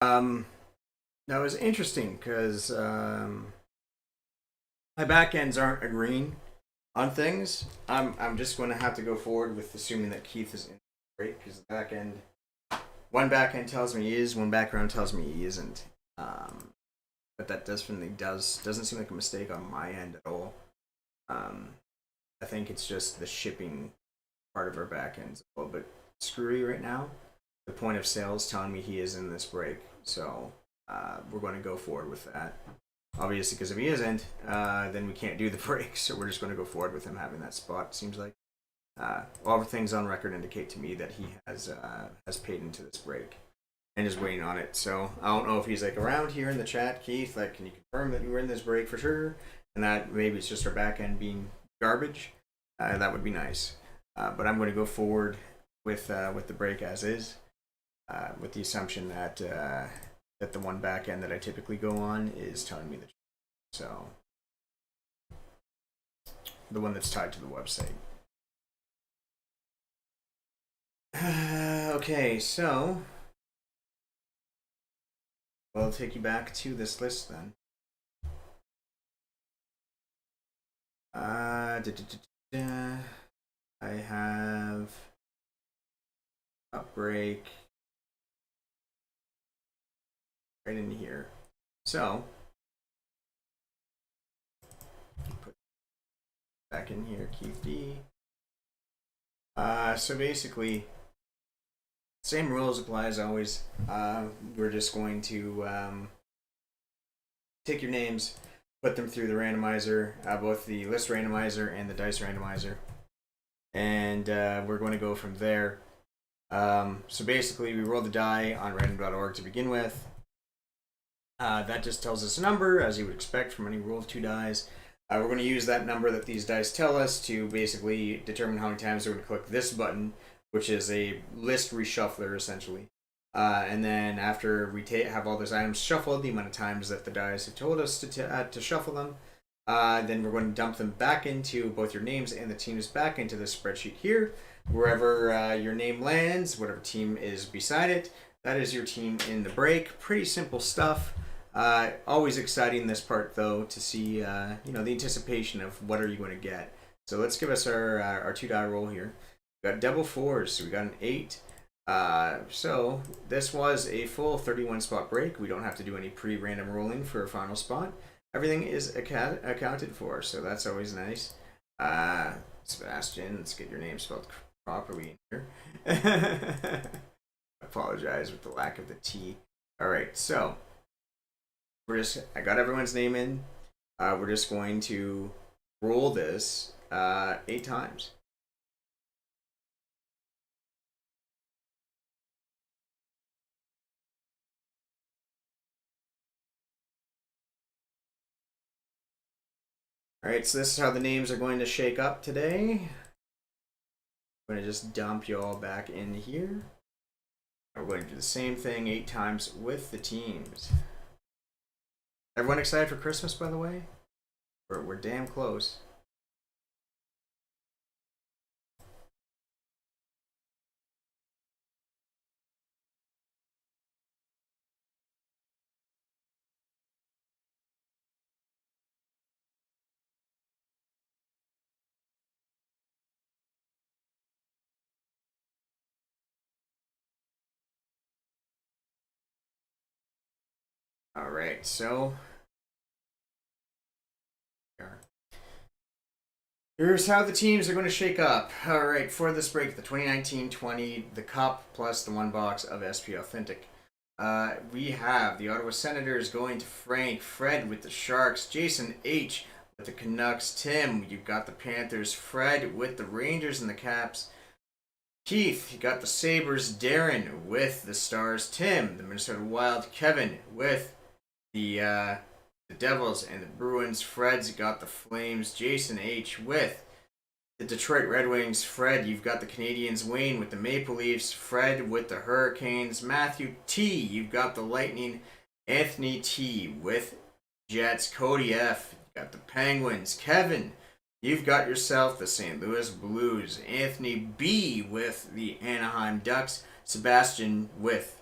Um, that was interesting because my back ends aren't agreeing on things. I'm just going to have to go forward with assuming that Keith is in the break because the back end, one back end tells me he is, one background tells me he isn't. But that definitely doesn't seem like a mistake on my end at all. Um, I think it's just the shipping part of our back end's a little bit screwy right now. The point of sale is telling me he is in this break, so we're going to go forward with that. Obviously, because if he isn't, then we can't do the break, so we're just going to go forward with him having that spot. Seems like all the things on record indicate to me that he has paid into this break and is waiting on it. So I don't know if he's like around here in the chat, Keith. Like, can you confirm that you were in this break for sure, and that maybe it's just our back end being garbage? That would be nice. But I'm going to go forward with the break as is, with the assumption that that the one back end that I typically go on is telling me the truth. So the one that's tied to the website. Okay, so I'll take you back to this list then. I have a break right in here. So put back in here, Keith D. So basically, same rules apply as always. We're just going to take your names, put them through the randomizer, both the list randomizer and the dice randomizer, and we're going to go from there. So basically, we roll the die on random.org to begin with. That just tells us a number, as you would expect from any roll of two dice. We're going to use that number that these dice tell us to basically determine how many times we're going to click this button, which is a list reshuffler, essentially. And then after we have all those items shuffled, the amount of times that the dice have told us to shuffle them, then we're going to dump them back into both your names and the teams back into this spreadsheet here. Wherever your name lands, whatever team is beside it, that is your team in the break. Pretty simple stuff. Always exciting this part though to see the anticipation of what are you going to get. So let's give us our two die roll here. We got double fours, so we got an 8. So this was a full 31 spot break. We don't have to do any pre-random rolling for a final spot. Everything is accounted for, so that's always nice. Sebastian, let's get your name spelled properly in here. Apologize with the lack of the T. All right, so I got everyone's name in. We're just going to roll this 8 times. All right, so this is how the names are going to shake up today. I'm going to just dump you all back in here. We're going to do the same thing 8 times with the teams. Everyone excited for Christmas, by the way? We're damn close. All right, so here's how the teams are going to shake up. All right, for this break, the 2019-20, the Cup plus the 1 box of SP Authentic. We have the Ottawa Senators going to Frank, Fred with the Sharks, Jason H with the Canucks, Tim, you've got the Panthers, Fred with the Rangers and the Caps, Keith, you got the Sabres, Darren with the Stars, Tim, the Minnesota Wild, Kevin with the Devils and the Bruins, Fred's got the Flames, Jason H with the Detroit Red Wings, Fred, you've got the Canadiens, Wayne with the Maple Leafs, Fred with the Hurricanes, Matthew T, you've got the Lightning, Anthony T with Jets, Cody F, you've got the Penguins, Kevin, you've got yourself the St. Louis Blues, Anthony B with the Anaheim Ducks, Sebastian with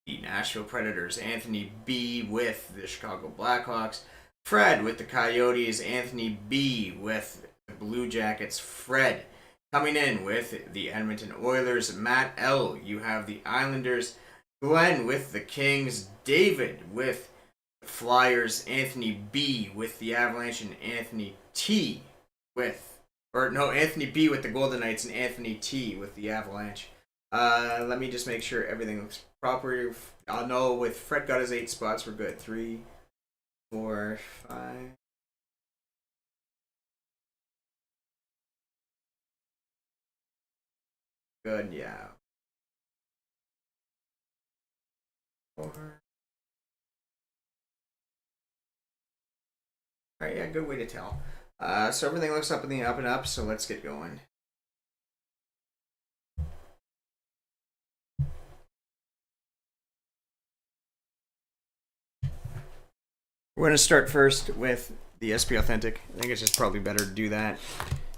the Nashville Predators, Anthony B. with the Chicago Blackhawks. Fred with the Coyotes, Anthony B. with the Blue Jackets. Fred coming in with the Edmonton Oilers. Matt L., you have the Islanders. Glenn with the Kings. David with the Flyers. Anthony B. with the Avalanche. And Anthony T. with, or no, Anthony B. with the Golden Knights and Anthony T. with the Avalanche. Let me just make sure everything looks proper. I'll know with Fred got his 8 spots. We're good. 3, 4, 5. Good, yeah. 4. Alright, yeah, good way to tell. So everything looks up and up, so let's get going. We're going to start first with the SP Authentic. I think it's just probably better to do that.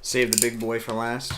Save the big boy for last.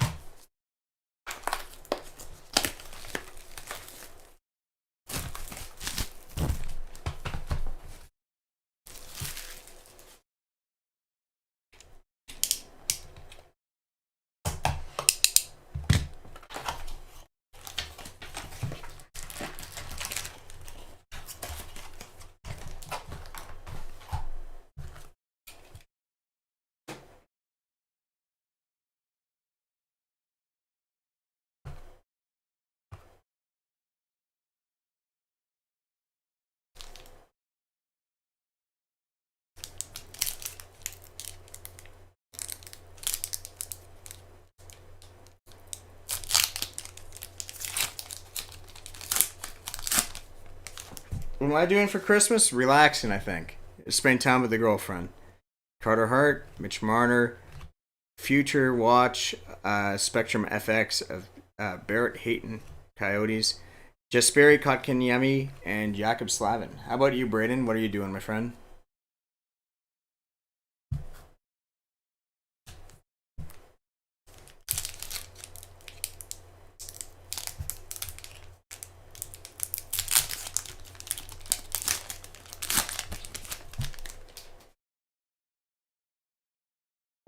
What am I doing for Christmas? Relaxing, I think. Spending time with the girlfriend. Carter Hart, Mitch Marner, Future Watch, Spectrum FX of Barrett Hayton, Coyotes, Jesperi Kotkaniemi, and Jakob Slavin. How about you, Braden? What are you doing, my friend?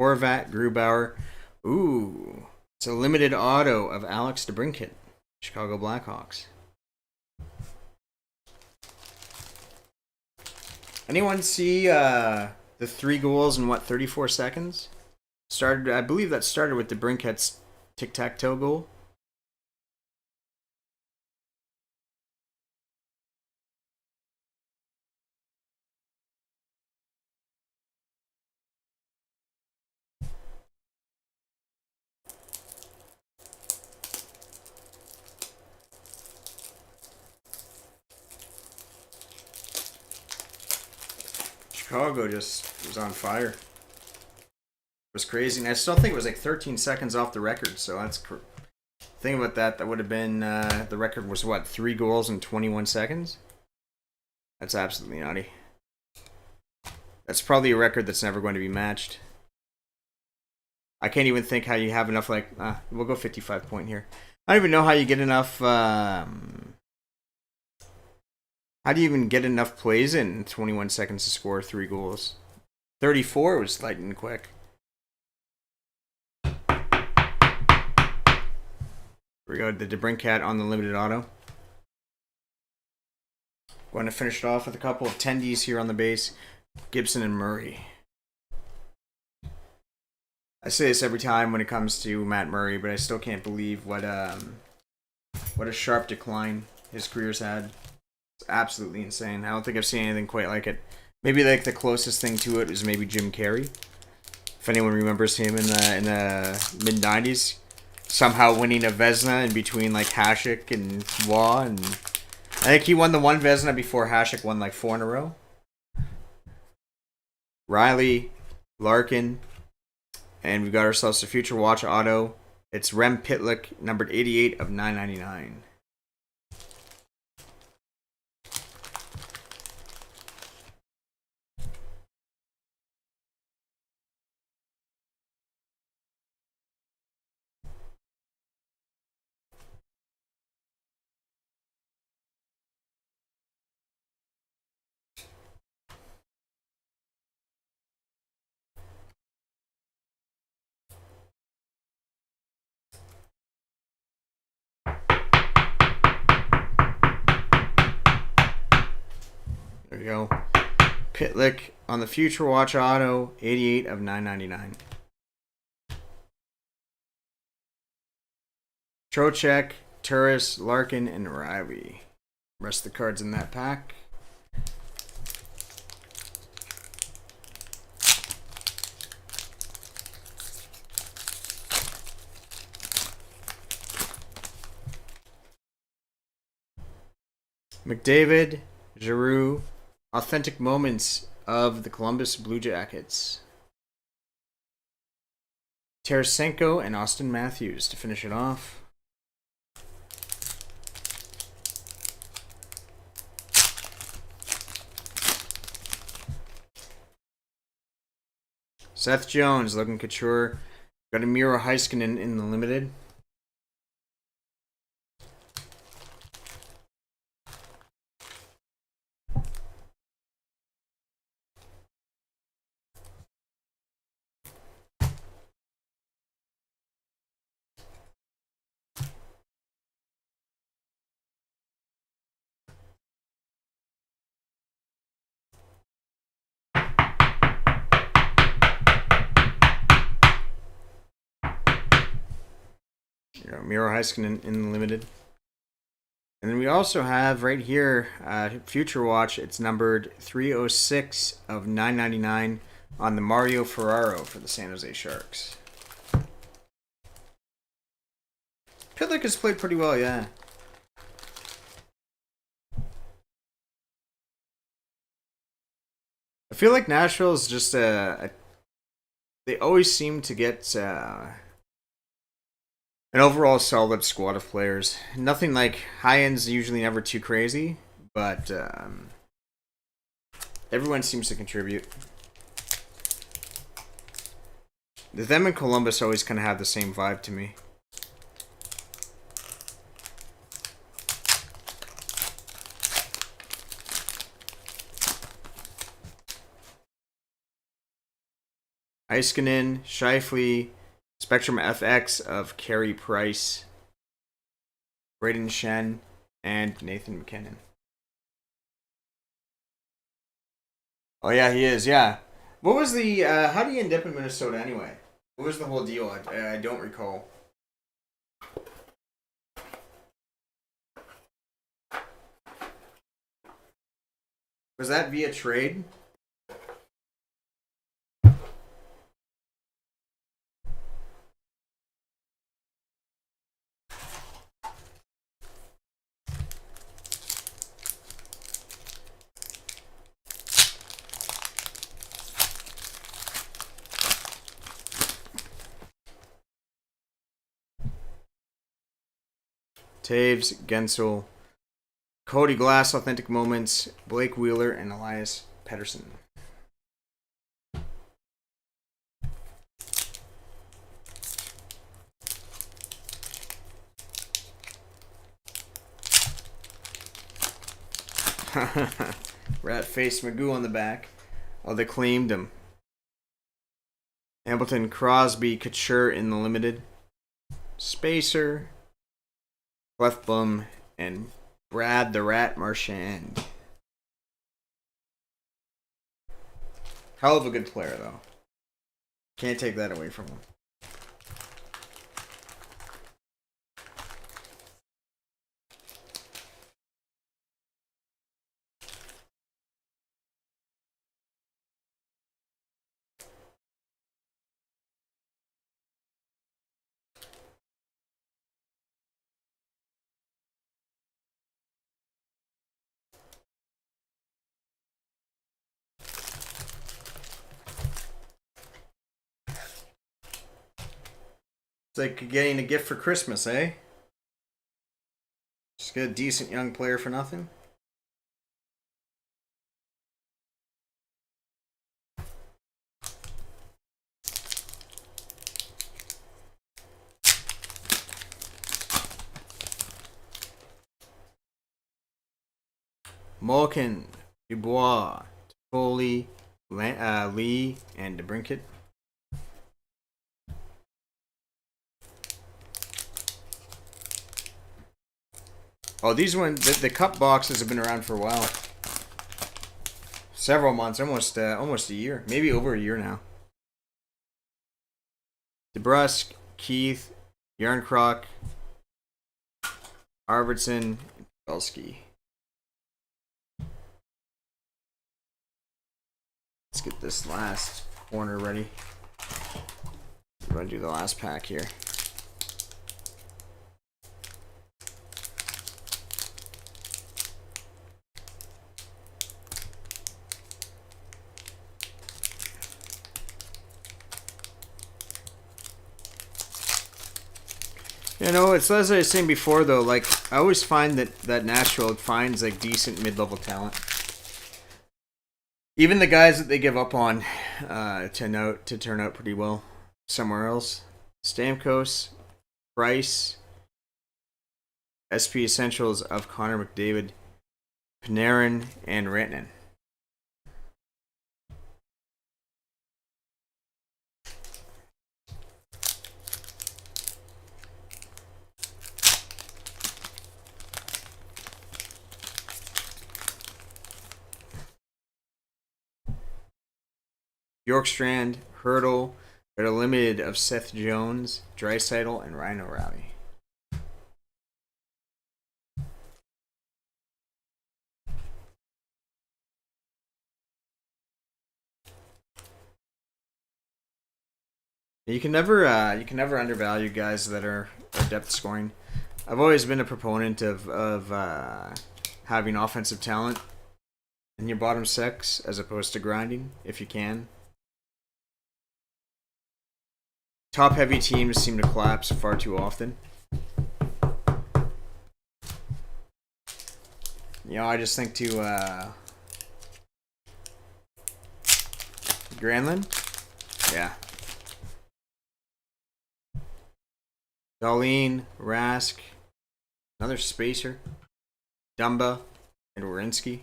Horvat, Grubauer. Ooh, it's a limited auto of Alex DeBrincat, Chicago Blackhawks. Anyone see the 3 goals in what, 34 seconds? Started, I believe that started with DeBrincat's tic-tac-toe goal. Chicago just was on fire. It was crazy, and I still think it was like 13 seconds off the record. So that's think about that. That would have been the record was what, 3 goals in 21 seconds. That's absolutely nutty. That's probably a record that's never going to be matched. I can't even think how you have enough. Like we'll go 55 point here. I don't even know how you get enough. How do you even get enough plays in 21 seconds to score 3 goals? 34 was lightning quick. Here we go, the DeBrincat on the limited auto. Going to finish it off with a couple of tendies here on the base. Gibson and Murray. I say this every time when it comes to Matt Murray, but I still can't believe what a sharp decline his career's had. It's absolutely insane. I don't think I've seen anything quite like it. Maybe like the closest thing to it was maybe Jim Carrey. If anyone remembers him in the mid '90s, somehow winning a Vezina in between like Hasek and Waugh, and I think he won the one Vezina before Hasek won like 4 in a row. Riley, Larkin, and we've got ourselves a Future Watch auto. It's Rem Pitlick, numbered 88 of 999. There we go. Pitlick on the Future Watch auto, 88 of 999. Trocheck, Turris, Larkin, and Riley. Rest of the cards in that pack. McDavid, Giroux, authentic moments of the Columbus Blue Jackets. Tarasenko and Austin Matthews to finish it off. Seth Jones, Logan Couture. Got a Miro Heiskanen in the limited. Miro Heiskanen in the limited. And then we also have right here, Future Watch. It's numbered 306 of 999 on the Mario Ferraro for the San Jose Sharks. Pitlick has played pretty well, yeah. I feel like Nashville is just they always seem to get an overall solid squad of players. Nothing like high ends, usually never too crazy, but everyone seems to contribute. Them and Columbus always kind of have the same vibe to me. Heiskanen, Scheifele, Spectrum FX of Carey Price, Braden Shen, and Nathan McKinnon. Oh yeah, he is, yeah. What was the, how do you end up in Minnesota anyway? What was the whole deal? I don't recall. Was that via trade? Taves, Gensel, Cody Glass, Authentic Moments, Blake Wheeler, and Elias Pettersson. Rat face Magoo on the back. Oh, they claimed him. Hamilton, Crosby, Couture in the limited. Spacer, Clefbaum, and Brad the Rat Marchand. Hell of a good player, though. Can't take that away from him. It's like getting a gift for Christmas, eh? Just get a decent young player for nothing. Malkin, Dubois, Foley, Lee, and DeBrincat. Oh, these ones, the cup boxes have been around for a while. several months, almost a year, maybe over a year now. DeBrusque, Keith, Yarncroc, Arvidsson, and Pavelski. Let's get this last corner ready. I'm going to do the last pack here. You know, it's as I was saying before, though. Like, I always find that Nashville finds like decent mid-level talent. Even the guys that they give up on turn out pretty well somewhere else. Stamkos, Price, SP Essentials of Connor McDavid, Panarin, and Rantanen. Bjorkstrand, Hurdle, but a limited of Seth Jones, Draisaitl, and Ryan O'Reilly. You can never undervalue guys that are depth scoring. I've always been a proponent of having offensive talent in your bottom six as opposed to grinding if you can. Top heavy teams seem to collapse far too often. You know, I just think to Granlund, yeah. Darlene, Rask, another spacer, Dumba, and Werenski.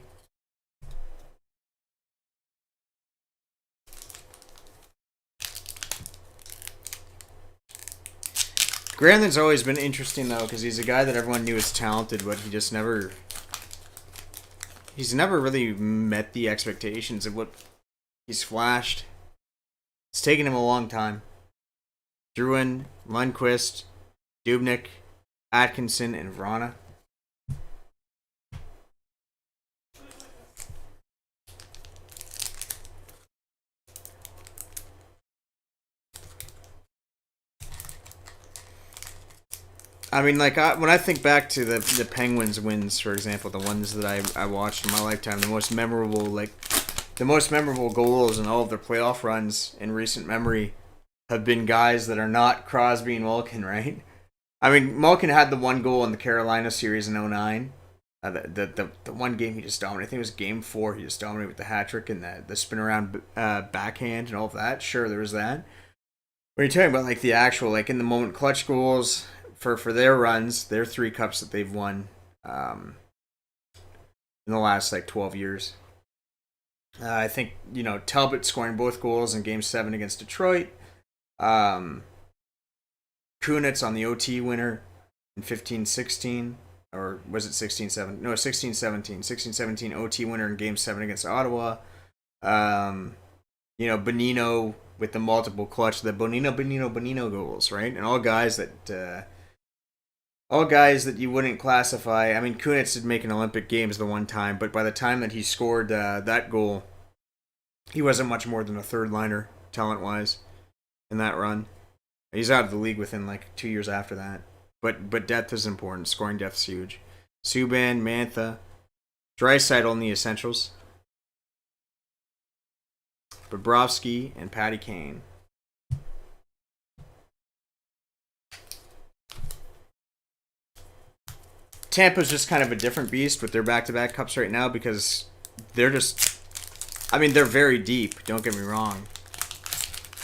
Granlund's always been interesting though, because he's a guy that everyone knew was talented, but he's never really met the expectations of what he's flashed. It's taken him a long time. Drouin, Lundqvist, Dubnyk, Atkinson, and Vrana. I mean, like, when I think back to the Penguins wins, for example, the ones that I watched in my lifetime, the most memorable goals in all of their playoff runs in recent memory have been guys that are not Crosby and Malkin, right? I mean, Malkin had the one goal in the Carolina series in 2009. The one game he just dominated. I think it was game 4. He just dominated with the hat trick and the spin around backhand and all of that. Sure, there was that. When you're talking about like the actual like in the moment clutch goals for their runs, their 3 cups that they've won in the last like 12 years. I think, you know, Talbot scoring both goals in Game 7 against Detroit. Kunitz on the OT winner in 15-16. Or was it 16-17? No, 16-17. 16-17 OT winner in Game 7 against Ottawa. You know, Bonino with the multiple clutch. The Bonino goals, right? And all guys that you wouldn't classify. I mean, Kunitz did make an Olympic Games the one time, but by the time that he scored that goal, he wasn't much more than a third liner talent-wise in that run. He's out of the league within like 2 years after that. But depth is important. Scoring depth is huge. Subban, Mantha, Draisaitl in the essentials. Bobrovsky and Patty Kane. Tampa's just kind of a different beast with their back-to-back cups right now because they're just... I mean, they're very deep, don't get me wrong.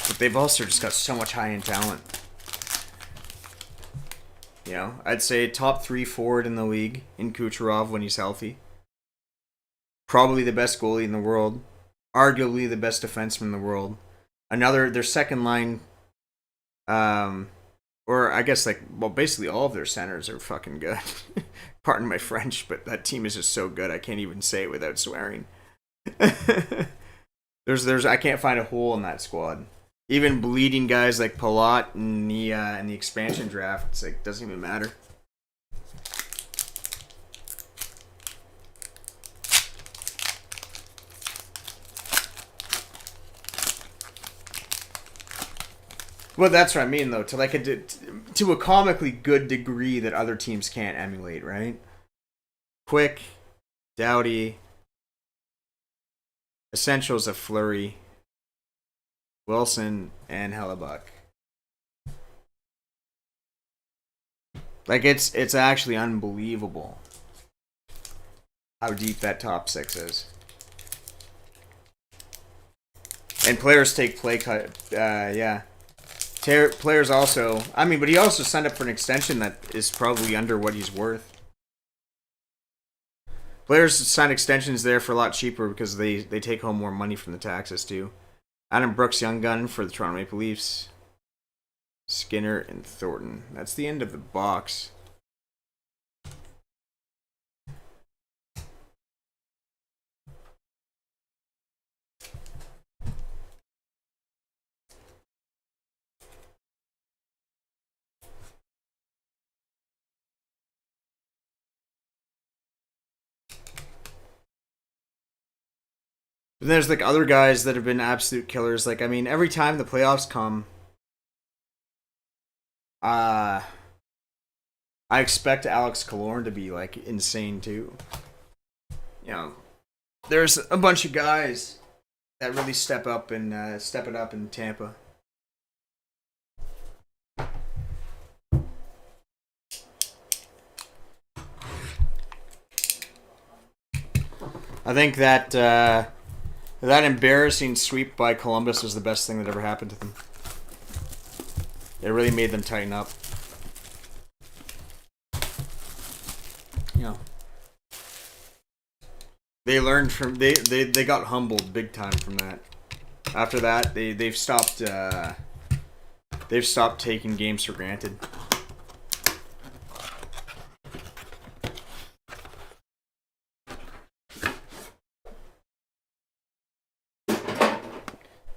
But they've also just got so much high-end talent. You know, I'd say top 3 forward in the league in Kucherov when he's healthy. Probably the best goalie in the world. Arguably the best defenseman in the world. Their second line, or I guess basically all of their centers are fucking good. Pardon my French, but that team is just so good I can't even say it without swearing. there's I can't find a hole in that squad. Even bleeding guys like Palat in the expansion draft, it's like doesn't even matter. Well, that's what I mean, though. To a comically good degree that other teams can't emulate, right? Quick, Doughty, essentials of Flurry, Wilson, and Hellebuck. Like it's actually unbelievable how deep that top six is. And players take play cut. Yeah. Players also. I mean, but he also signed up for an extension that is probably under what he's worth. Players sign extensions there for a lot cheaper because they take home more money from the taxes too. Adam Brooks, Young Gun for the Toronto Maple Leafs. Skinner and Thornton. That's the end of the box. But there's like other guys that have been absolute killers. Like I mean, every time the playoffs come, I expect Alex Killorn to be like insane too. You know, there's a bunch of guys that really step it up in Tampa. I think that embarrassing sweep by Columbus was the best thing that ever happened to them. It really made them tighten up. You know, they learned from they got humbled big time from that. After that, they've stopped taking games for granted.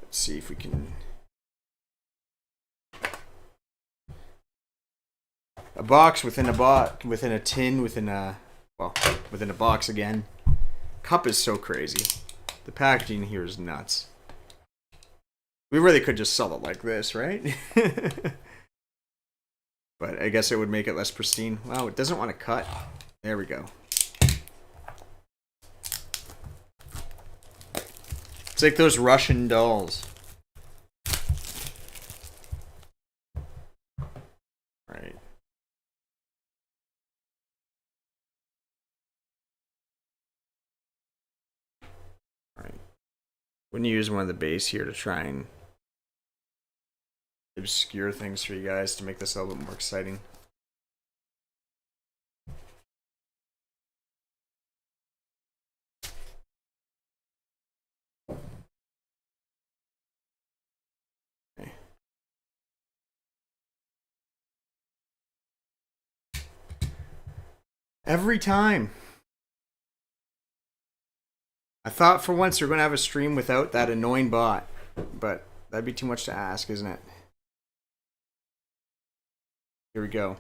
Let's see if we can. A box within a box, within a tin, within a box again. Cup is so crazy. The packaging here is nuts. We really could just sell it like this, right? But I guess it would make it less pristine. Wow, it doesn't want to cut. There we go. It's like those Russian dolls. Right. Right. Wouldn't use one of the base here to try and obscure things for you guys to make this a little bit more exciting. Okay. Every time. I thought for once we are going to have a stream without that annoying bot, but that'd be too much to ask, isn't it? Here we go.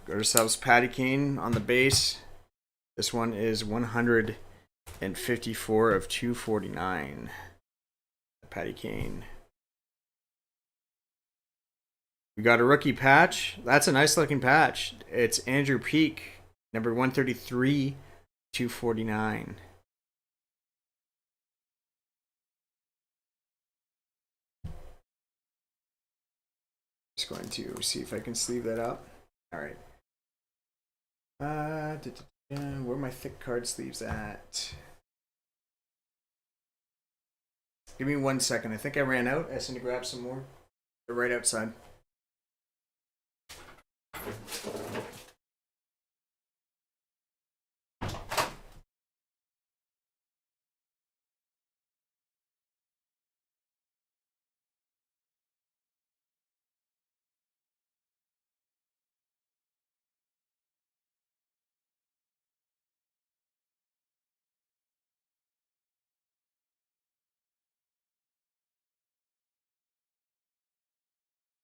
Got ourselves Patty Kane on the base. This one is 154 of 249. Patty Kane. We got a rookie patch. That's a nice looking patch. It's Andrew Peak, number 133, 249. Just going to see if I can sleeve that up. All right. Where are my thick card sleeves at? Give me 1 second. I think I ran out. I just need to grab some more. They're right outside.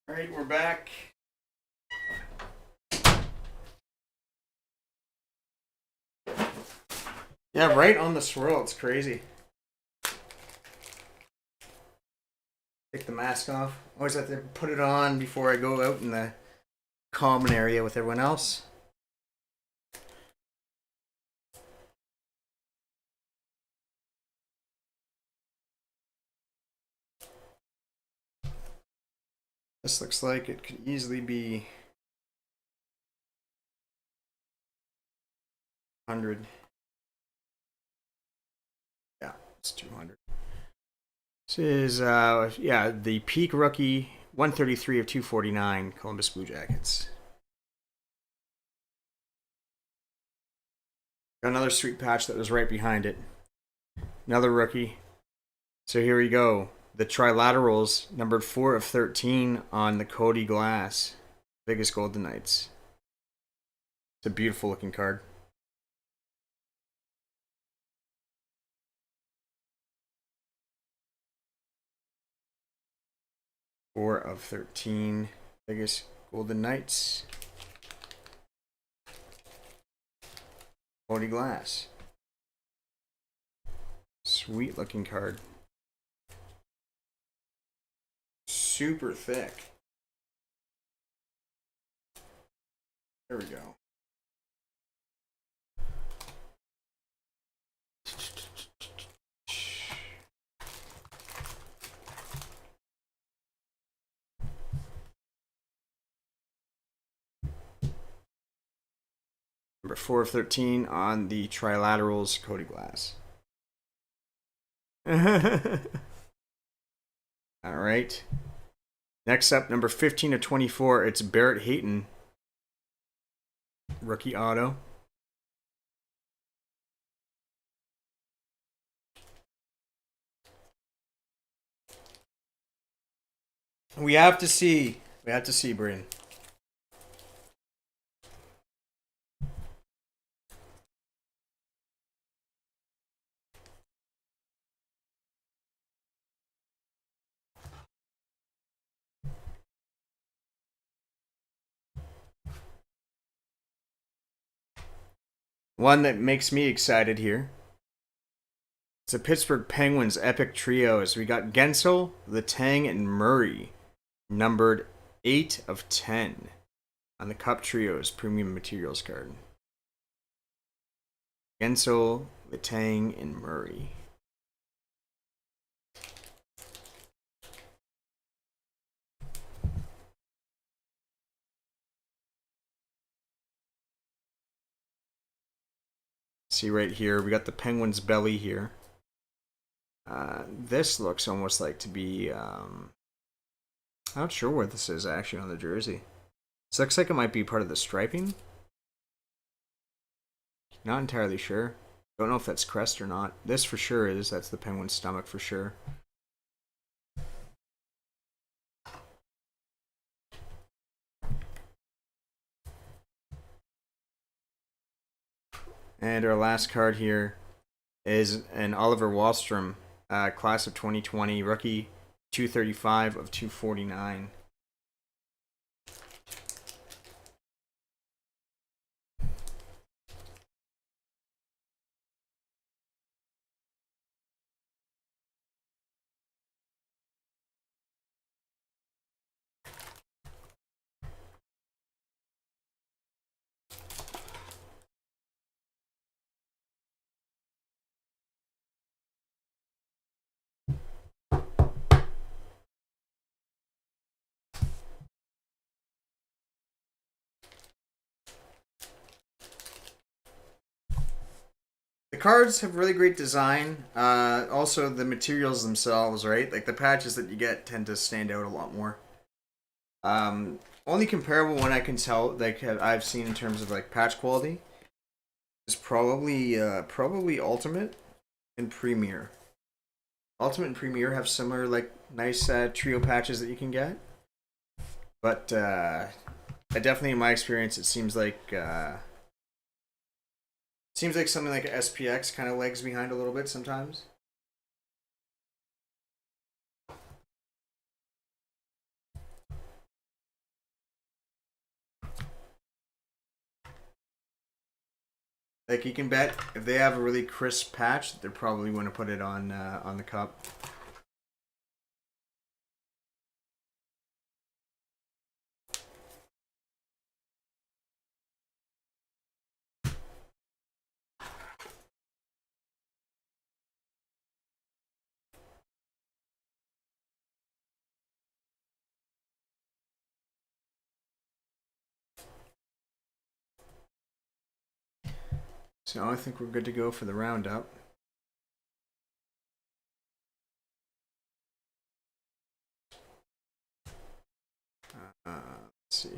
All right, we're back. Yeah, right on the swirl. It's crazy. Take the mask off. Always have to put it on before I go out in the common area with everyone else. This looks like it could easily be 100. Yeah, it's 200. This is yeah, the peak rookie 133 of 249 Columbus Blue Jackets. Got another sweet patch that was right behind it. Another rookie. So here we go. The trilaterals, numbered 4 of 13 on the Cody Glass. Biggest Golden Knights. It's a beautiful looking card. Four of 13. Biggest Golden Knights. Cody Glass. Sweet looking card. Super thick. There we go. Number 4 of 13 on the trilaterals, Cody Glass. All right. Next up, number 15 of 24, it's Barrett Hayton. Rookie auto. We have to see, Bryn. One that makes me excited here. It's a Pittsburgh Penguins epic trios. We got Gensel, Letang, and Murray, numbered 8 of 10 on the Cup Trios Premium Materials card. Gensel, Letang, and Murray. See right here, we got the Penguins belly here. This looks almost like to be, I'm not sure what this is actually on the jersey. This looks like it might be part of the striping. Not entirely sure. Don't know if that's crest or not. This for sure is. That's the Penguin's stomach for sure. And our last card here is an Oliver Wahlstrom, class of 2020, rookie 235 of 249. The cards have really great design. Also, the materials themselves, right? Like the patches that you get tend to stand out a lot more. Only comparable one I can tell, like I've seen in terms of like patch quality, is probably Ultimate and Premier. Ultimate and Premier have similar like nice trio patches that you can get, but definitely in my experience, it seems like something like a SPX kind of lags behind a little bit sometimes. Like, you can bet if they have a really crisp patch, they're probably going to put it on the cup. So I think we're good to go for the roundup. Let's see.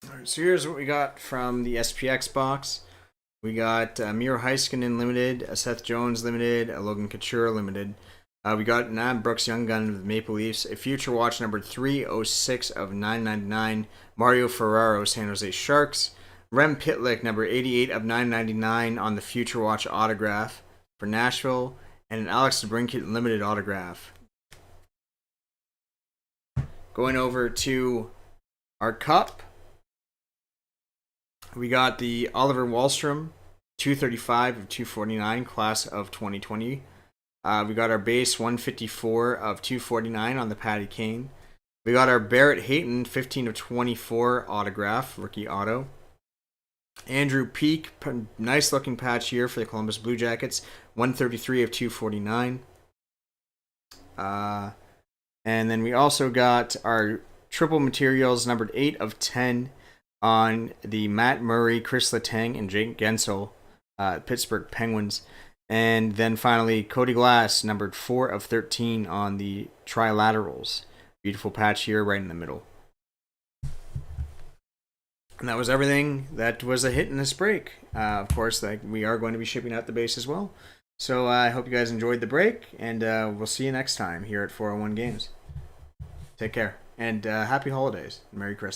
All right, so here's what we got from the SPX box. We got Miro Heiskanen Limited, a Seth Jones Limited, a Logan Couture Limited. We got Nam Brooks Young Gun of the Maple Leafs, a Future Watch number 306 of 999, Mario Ferraro San Jose Sharks, Rem Pitlick number 88 of 999 on the Future Watch autograph for Nashville, and an Alex DeBrincat Limited autograph. Going over to our cup, we got the Oliver Wahlstrom 235 of 249 class of 2020. We got our base 154 of 249 on the Patty Kane. We got our Barrett Hayton 15 of 24 autograph, rookie auto. Andrew Peak, nice looking patch here for the Columbus Blue Jackets, 133 of 249. And then we also got our triple materials numbered 8 of 10 on the Matt Murray, Chris Letang, and Jake Gensel, Pittsburgh Penguins. And then finally, Cody Glass, numbered 4 of 13 on the Trilaterals. Beautiful patch here right in the middle. And that was everything that was a hit in this break. Of course, we are going to be shipping out the base as well. So I hope you guys enjoyed the break, and we'll see you next time here at 401 Games. Take care, and happy holidays. Merry Christmas.